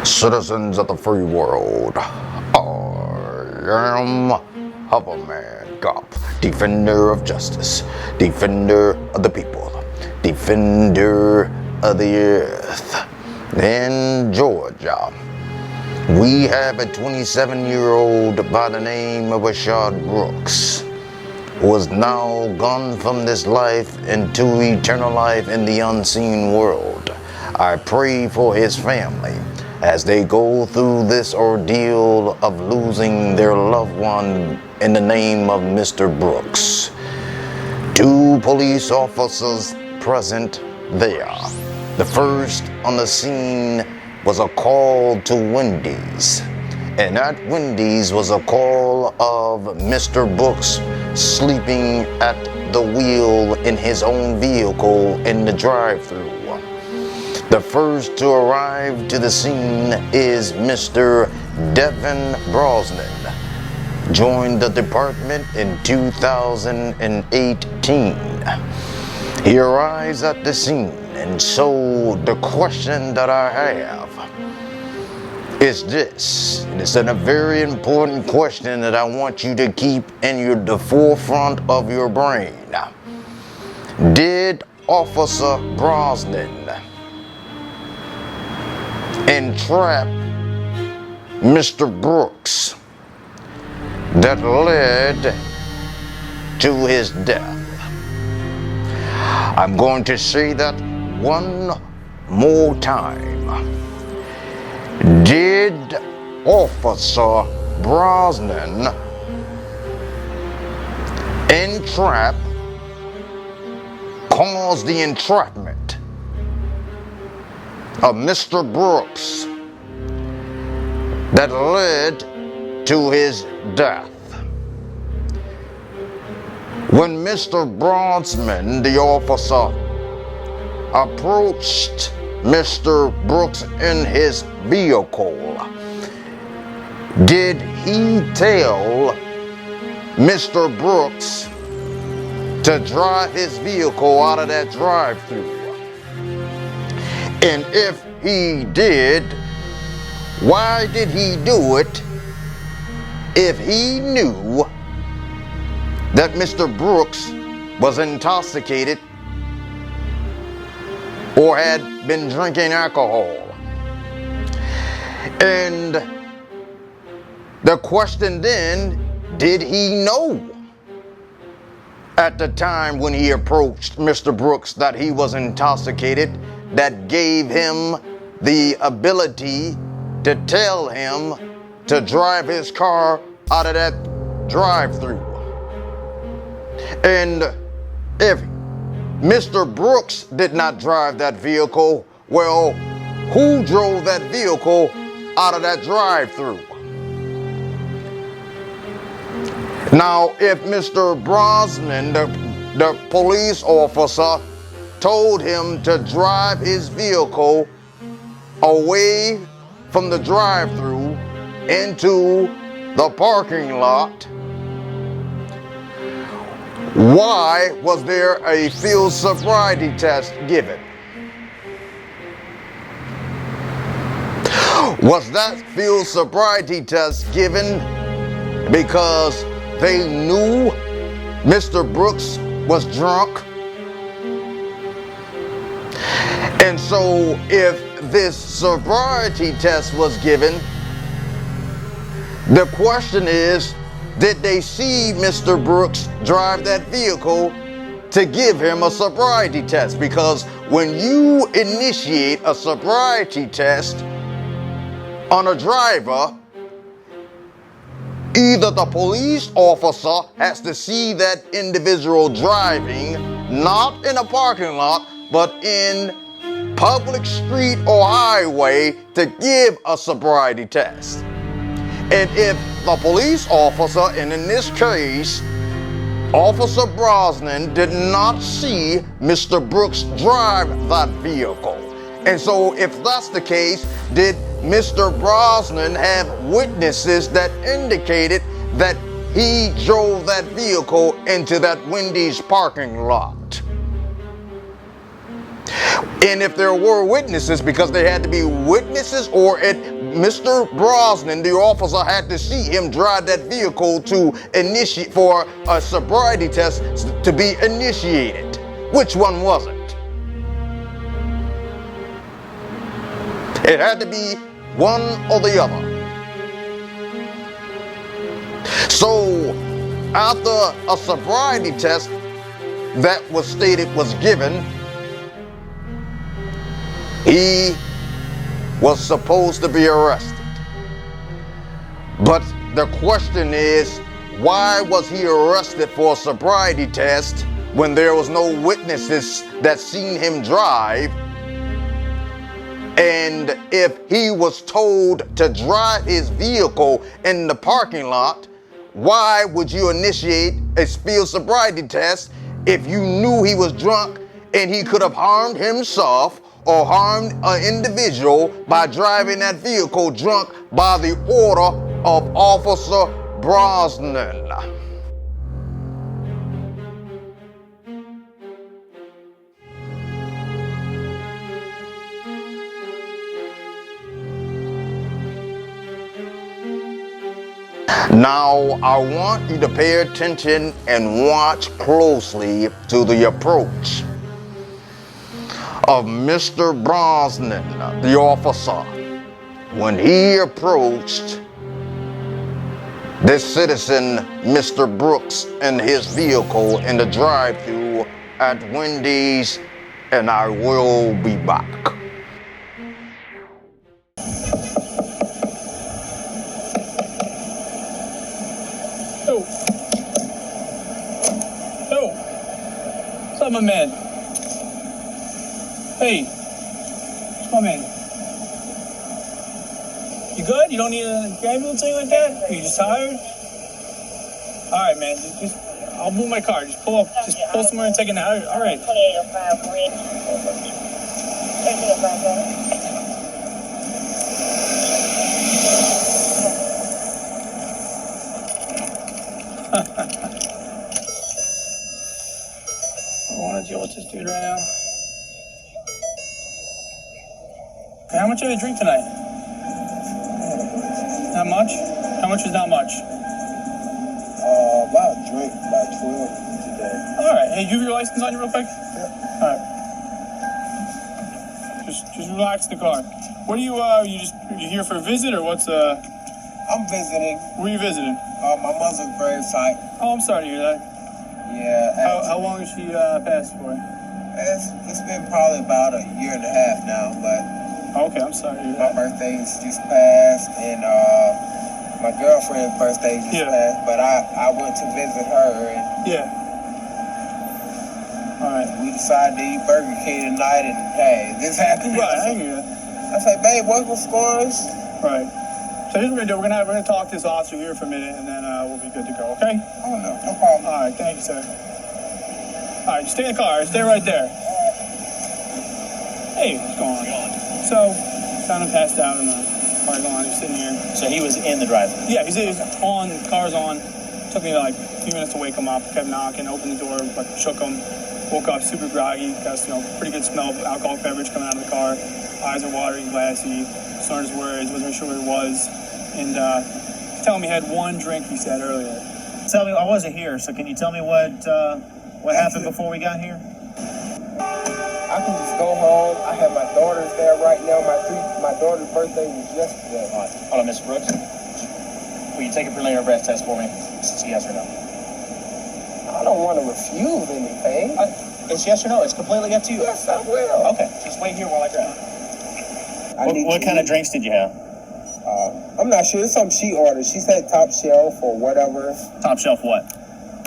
Citizens of the free world, I am Hoverman Cop, defender of justice, defender of the people, defender of the earth. In Georgia, we have a 27-year-old by the name of Rayshard Brooks, who is now gone from this life into eternal life in the unseen world. I pray for his family as they go through this ordeal of losing their loved one in the name of Mr. Brooks. 2 police officers present there. The first on the scene was a call to Wendy's, and at Wendy's was a call of Mr. Brooks sleeping at the wheel in his own vehicle in the drive-thru. The first to arrive to the scene is Mr. Devin Brosnan. Joined the department in 2018. He arrives at the scene, and so the question that I have is this. And it's a very important question that I want you to keep in the forefront of your brain. Did Officer Brosnan entrap Mr. Brooks that led to his death? I'm going to say that one more time. Did Officer Brosnan cause the entrapment of Mr. Brooks that led to his death? When Mr. Brosnan, the officer, approached Mr. Brooks in his vehicle, did he tell Mr. Brooks to drive his vehicle out of that drive-thru? And if he did, why did he do it if he knew that Mr. Brooks was intoxicated or had been drinking alcohol? And the question then, did he know at the time when he approached Mr. Brooks that he was intoxicated, that gave him the ability to tell him to drive his car out of that drive-thru? And if Mr. Brooks did not drive that vehicle, well, who drove that vehicle out of that drive-thru? Now, if Mr. Brosnan, the police officer, told him to drive his vehicle away from the drive-thru into the parking lot, why was there a field sobriety test given? Was that field sobriety test given because they knew Mr. Brooks was drunk? And so if this sobriety test was given, the question is, did they see Mr. Brooks drive that vehicle to give him a sobriety test? Because when you initiate a sobriety test on a driver, either the police officer has to see that individual driving, not in a parking lot, but in public street or highway, to give a sobriety test. And if the police officer, and in this case, Officer Brosnan, did not see Mr. Brooks drive that vehicle, and so if that's the case, did Mr. Brosnan have witnesses that indicated that he drove that vehicle into that Wendy's parking lot? And if there were witnesses, because there had to be witnesses, or Mr. Brosnan, the officer, had to see him drive that vehicle to initiate for a sobriety test to be initiated. Which one was it? It had to be one or the other. So after a sobriety test that was stated was given, he was supposed to be arrested. But the question is, why was he arrested for a sobriety test when there was no witnesses that seen him drive? And if he was told to drive his vehicle in the parking lot, why would you initiate a field sobriety test if you knew he was drunk and he could have harmed himself or harmed an individual by driving that vehicle drunk by the order of Officer Brosnan? Now, I want you to pay attention and watch closely to the approach of Mr. Brosnan, the officer, when he approached this citizen, Mr. Brooks, in his vehicle in the drive-thru at Wendy's, and I will be back. What's up, my man? Hey, what's my man? You good? You don't need an ambulance or anything like that? Are you just tired? All right, man. Just I'll move my car. Just pull up. Just pull somewhere and take a nap. All right. I don't want to deal with this dude right now. Hey, how much did I drink tonight? Not much? How much is not much? About a drink, about 12 today. All right. Hey, you have your license on you real quick? Yeah. All right. Just relax the car. What are you, you here for a visit or what's, I'm visiting. Where are you visiting? My mother's gravesite. Oh, I'm sorry to hear that. Yeah. How long has she passed for? It's been probably about a year and a half now, but Okay, I'm sorry to hear my that. birthday's just passed, and my girlfriend's birthday just passed, but I went to visit her, and Yeah. All right. we decided to eat Burger King tonight, and hey, this happened. Right, I hear you. I said, babe, what's going on? Right. So here's what we're gonna do. We're gonna talk to this officer here for a minute, and then we'll be good to go. Okay? Oh, no problem. All right. Thank you, sir. All right. Just stay in the car. Stay right there. Hey, what's going on? So, found him passed out in the parking lot. He's sitting here. So he was in the drive. Yeah, he's on. Car's on. Took me like a few minutes to wake him up. Kept knocking. Opened the door, but shook him. Woke up super groggy. Got pretty good smell of alcoholic beverage coming out of the car. Eyes are watery, glassy. Started his words. Wasn't sure what it was. And he's telling me he had one drink. He said earlier. Tell me, I wasn't here, so can you tell me what happened before we got here? I can just go home. I have my daughters there right now. My daughter's birthday was yesterday. All right. Hold on, Mr. Brooks. Will you take a preliminary breath test for me? It's yes or no. I don't want to refuse anything. It's yes or no. It's completely up to you. Yes, I will. Okay. Just wait here while I grab. What kind of drinks did you have? I'm not sure. It's something she ordered. She said top shelf or whatever. Top shelf what?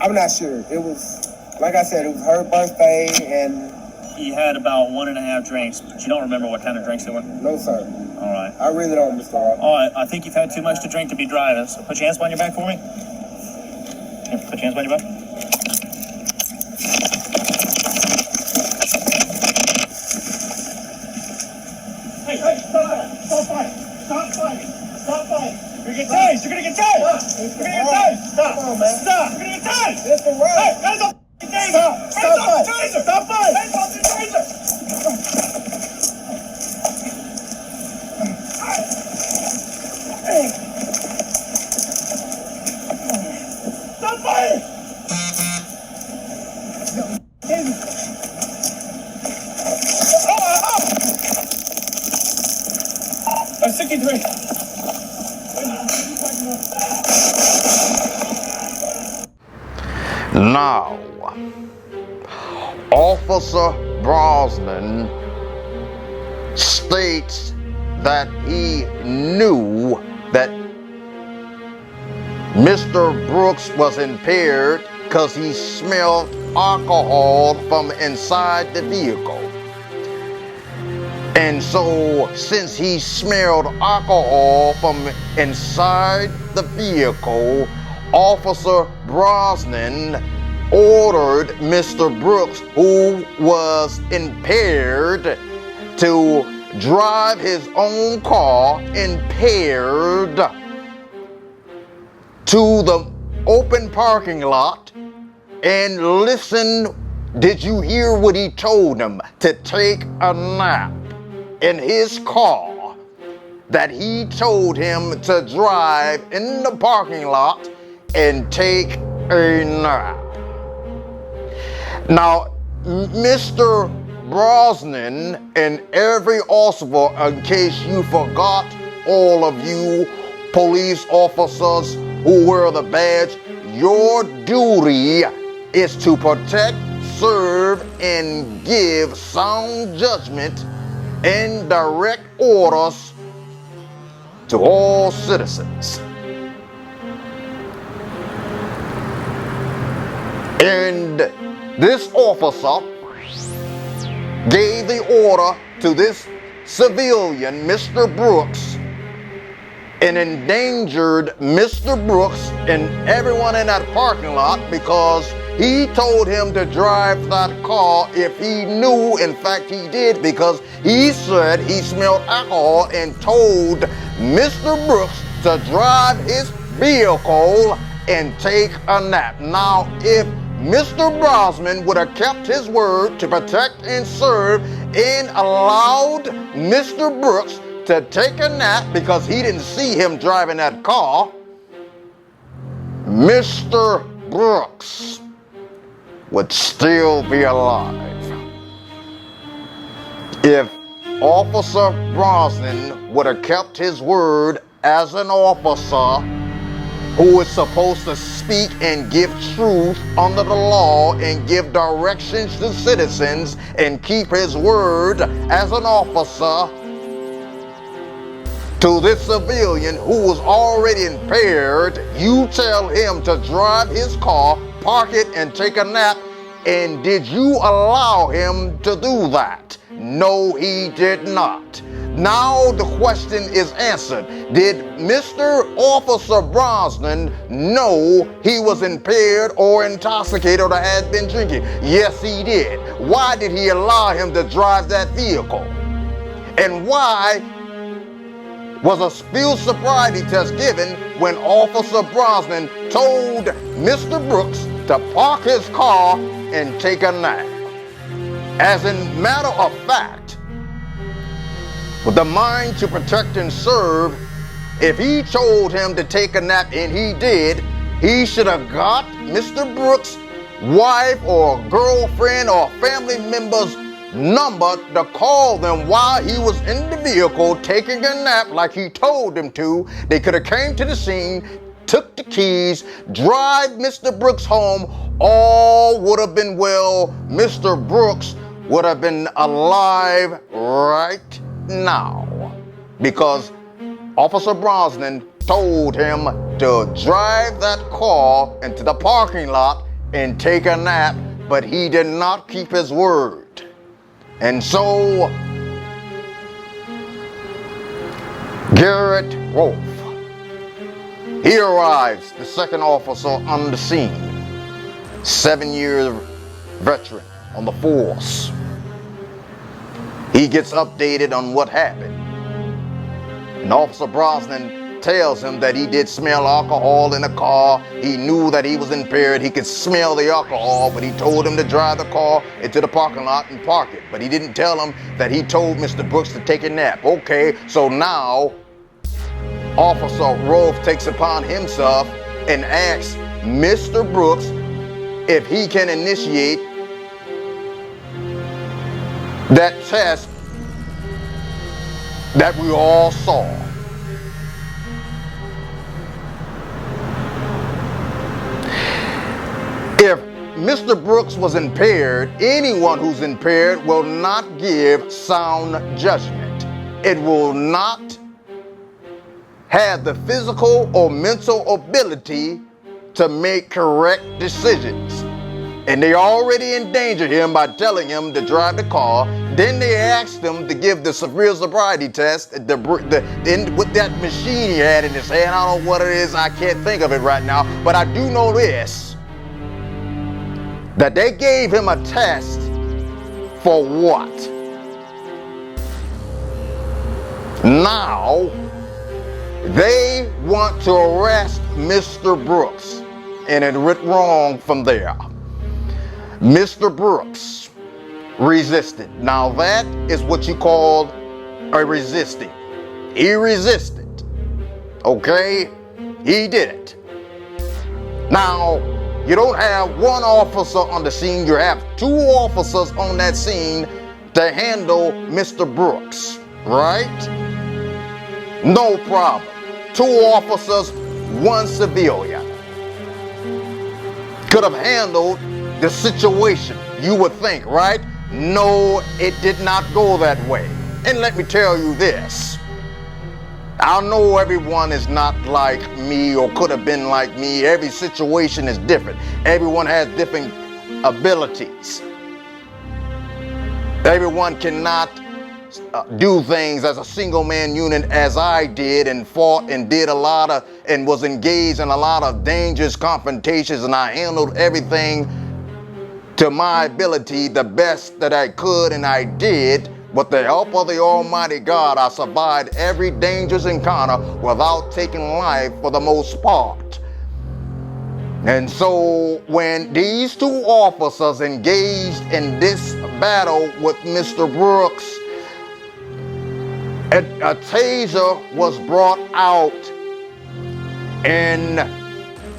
I'm not sure. It was, like I said, it was her birthday, and He had about 1.5 drinks, but you don't remember what kind of drinks they were? no, sir. All right. I really don't, Mr. Rock. All right. I think you've had too much to drink to be driving, so put your hands behind your back for me. Here, put your hands behind your back. Hey, stop fighting. Stop fighting. You're gonna get tased. You're gonna get tased. You're gonna get tased. Stop. Come on, man. Stop. You're gonna get tased. Mr. Rock. Hey, hands up. Taser. Stop Hands up. fighting. Taser. Stop fighting. Hands up. Taser. 63. Now, Officer Brosnan states that he knew that Mr. Brooks was impaired because he smelled alcohol from inside the vehicle. And so, since he smelled alcohol from inside the vehicle, Officer Brosnan ordered Mr. Brooks, who was impaired, to drive his own car impaired to the open parking lot and listen. Did you hear what he told him? To take a nap in his car that he told him to drive in the parking lot and take a nap. Now, Mr. Brosnan and every officer, in case you forgot, all of you police officers who wear the badge, your duty is to protect, serve, and give sound judgment and direct orders to all citizens. And this officer gave the order to this civilian, Mr. Brooks, and endangered Mr. Brooks and everyone in that parking lot because he told him to drive that car if he knew. In fact, he did, because he said he smelled alcohol and told Mr. Brooks to drive his vehicle and take a nap. Now, if Mr. Brosnan would have kept his word to protect and serve and allowed Mr. Brooks to take a nap because he didn't see him driving that car, Mr. Brooks would still be alive. If Officer Brosnan would have kept his word as an officer who is supposed to speak and give truth under the law and give directions to citizens and keep his word as an officer to this civilian who was already impaired, you tell him to drive his car, park it, and take a nap. And did you allow him to do that? No, he did not. Now the question is answered. Did Mr. Officer Brosnan know he was impaired or intoxicated or had been drinking? Yes, he did. Why did he allow him to drive that vehicle? And why was a field sobriety test given when Officer Brosnan told Mr. Brooks to park his car and take a nap? As a matter of fact, with the mind to protect and serve, if he told him to take a nap and he did, he should have got Mr. Brooks' wife or girlfriend or family member's number to call them while he was in the vehicle taking a nap like he told them to. They could have came to the scene, took the keys, drive Mr. Brooks home. All would have been well. Mr. Brooks would have been alive right now because Officer Brosnan told him to drive that car into the parking lot and take a nap, but he did not keep his word. And so Garrett Wolf, he arrives, the second officer on the scene, 7-year veteran on the force. He gets updated on what happened. And Officer Brosnan tells him that he did smell alcohol in the car. He knew that he was impaired. He could smell the alcohol, but he told him to drive the car into the parking lot and park it. But he didn't tell him that he told Mr. Brooks to take a nap. Okay, so now Officer Rolfe takes upon himself and asks Mr. Brooks if he can initiate that test that we all saw. If Mr. Brooks was impaired, anyone who's impaired will not give sound judgment. It will not have the physical or mental ability to make correct decisions. And they already endangered him by telling him to drive the car. Then they asked him to give the severe sobriety test with that machine he had in his hand. I don't know what it is. I can't think of it right now. But I do know this, that they gave him a test for what? Now, they want to arrest Mr. Brooks, and it went wrong from there. Mr. Brooks resisted. Now that is what you call a resisting. He resisted. Okay? He did it. Now, you don't have one officer on the scene. You have two officers on that scene to handle Mr. Brooks, right? No problem. Two officers, one civilian. Could have handled the situation, you would think, right? No, it did not go that way. And let me tell you this. I know everyone is not like me or could have been like me. Every situation is different. Everyone has different abilities. Everyone cannot do things as a single man unit as I did, and fought and did a lot of, and was engaged in a lot of dangerous confrontations, and I handled everything to my ability the best that I could, and I did. With the help of the Almighty God, I survived every dangerous encounter without taking life for the most part. And so when these two officers engaged in this battle with Mr. Brooks, a taser was brought out. And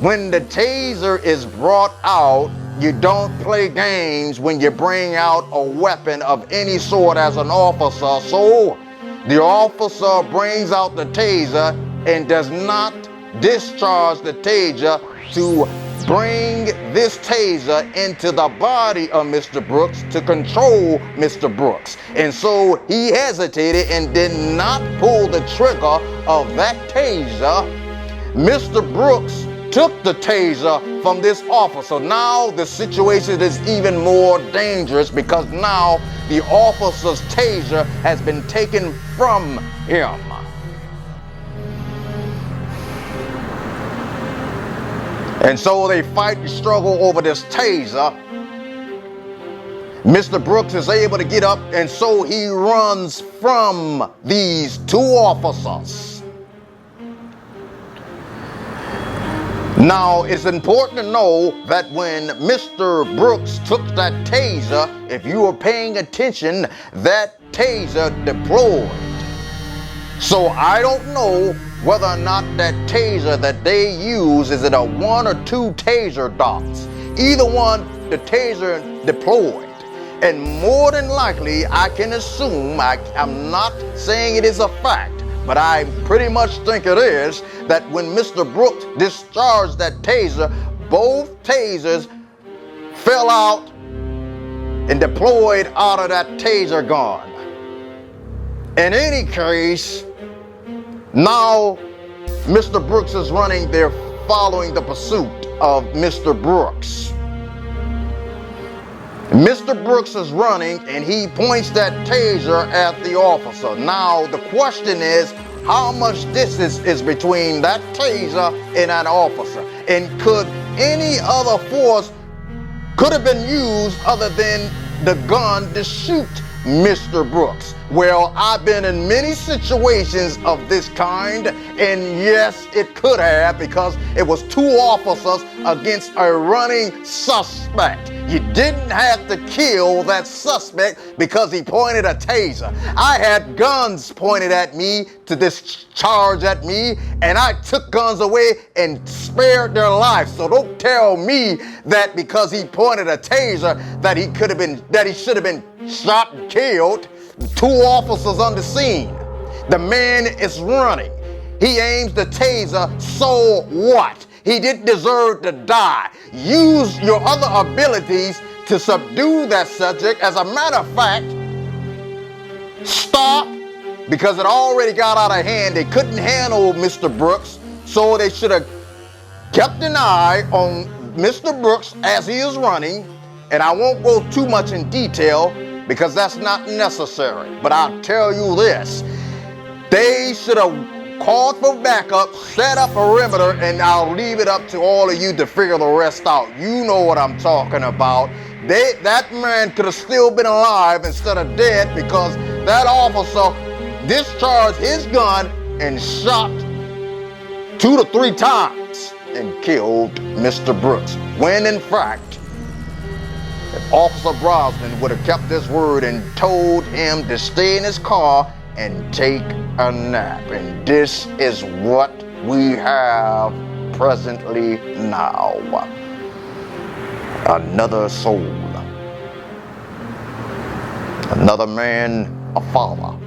when the taser is brought out, you don't play games when you bring out a weapon of any sort as an officer. So the officer brings out the taser and does not discharge the taser to bring this taser into the body of Mr. Brooks to control Mr. Brooks. And so he hesitated and did not pull the trigger of that taser. Mr. Brooks took the taser from this officer. Now the situation is even more dangerous because now the officer's taser has been taken from him. And so they fight and struggle over this taser. Mr. Brooks is able to get up, and so he runs from these two officers. Now, it's important to know that when Mr. Brooks took that taser, if you were paying attention, that taser deployed. So I don't know whether or not that taser that they use, is it a 1 or 2 taser dots? Either one, the taser deployed. And more than likely, I can assume, I'm not saying it is a fact, but I pretty much think it is, that when Mr. Brooks discharged that taser, both tasers fell out and deployed out of that taser gun. In any case, now Mr. Brooks is running, they're following the pursuit of Mr. Brooks. Mr. Brooks is running and he points that taser at the officer. Now the question is, how much distance is between that taser and that officer? And could any other force could have been used other than the gun to shoot Mr. Brooks? Well, I've been in many situations of this kind, and yes, it could have, because it was 2 officers against a running suspect. You didn't have to kill that suspect because he pointed a taser. I had guns pointed at me to discharge at me, and I took guns away and spared their lives. So don't tell me that because he pointed a taser that he should have been shot and killed. 2 officers on the scene. The man is running. He aims the taser, so what? He didn't deserve to die. Use your other abilities to subdue that subject. As a matter of fact, stop, because it already got out of hand. They couldn't handle Mr. Brooks, so they should have kept an eye on Mr. Brooks as he is running. And I won't go too much in detail because that's not necessary. But I'll tell you this. They should have called for backup, set up a perimeter, and I'll leave it up to all of you to figure the rest out. You know what I'm talking about. That man could have still been alive instead of dead, because that officer discharged his gun and shot 2 to 3 times and killed Mr. Brooks. When in fact, if Officer Brosnan would have kept his word and told him to stay in his car and take a nap. And this is what we have presently now. Another soul. Another man, a father.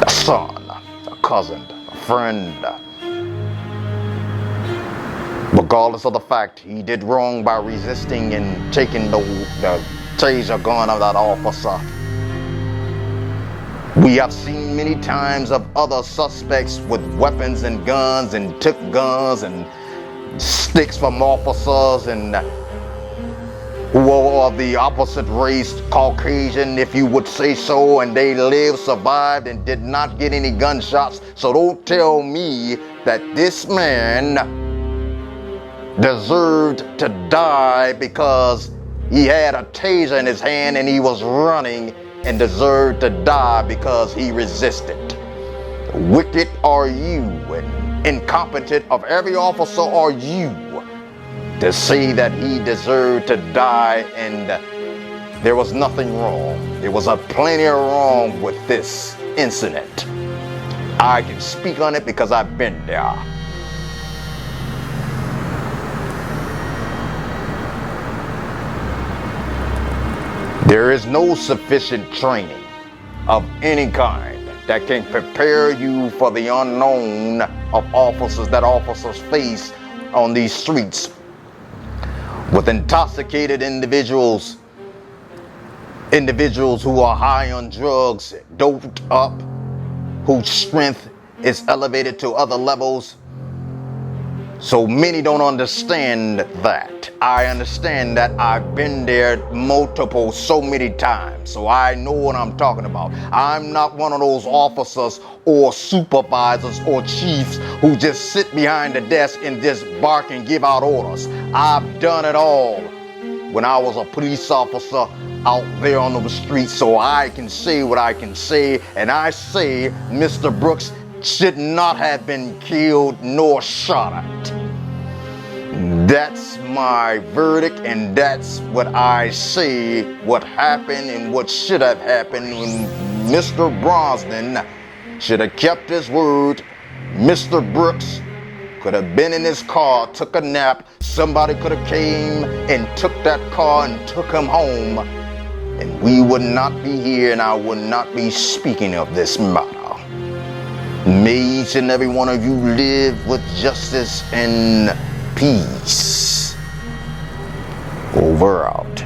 A son, a cousin, a friend. Regardless of the fact he did wrong by resisting and taking the taser gun of that officer. We have seen many times of other suspects with weapons and guns, and took guns and sticks from officers, and who are of the opposite race, Caucasian, if you would say so, and they lived, survived, and did not get any gunshots. So don't tell me that this man deserved to die because he had a taser in his hand and he was running, and deserved to die because he resisted. Wicked are you, and incompetent of every officer are you, to say that he deserved to die, and there was nothing wrong. There was a plenty wrong with this incident. I can speak on it because I've been there. There is no sufficient training of any kind that can prepare you for the unknown of officers that officers face on these streets, with intoxicated individuals who are high on drugs, doped up, whose strength is elevated to other levels. So many don't understand that. I understand that. I've been there so many times. So I know what I'm talking about. I'm not one of those officers or supervisors or chiefs who just sit behind the desk and just bark and give out orders. I've done it all when I was a police officer out there on the streets, so I can say what I can say. And I say Mr. Brooks should not have been killed nor shot at. That's my verdict, and that's what I say what happened and what should have happened. When Mr. Brosnan should have kept his word. Mr. Brooks could have been in his car, took a nap. Somebody could have came and took that car and took him home, and we would not be here, and I would not be speaking of this matter. May each and every one of you live with justice and peace. Over out.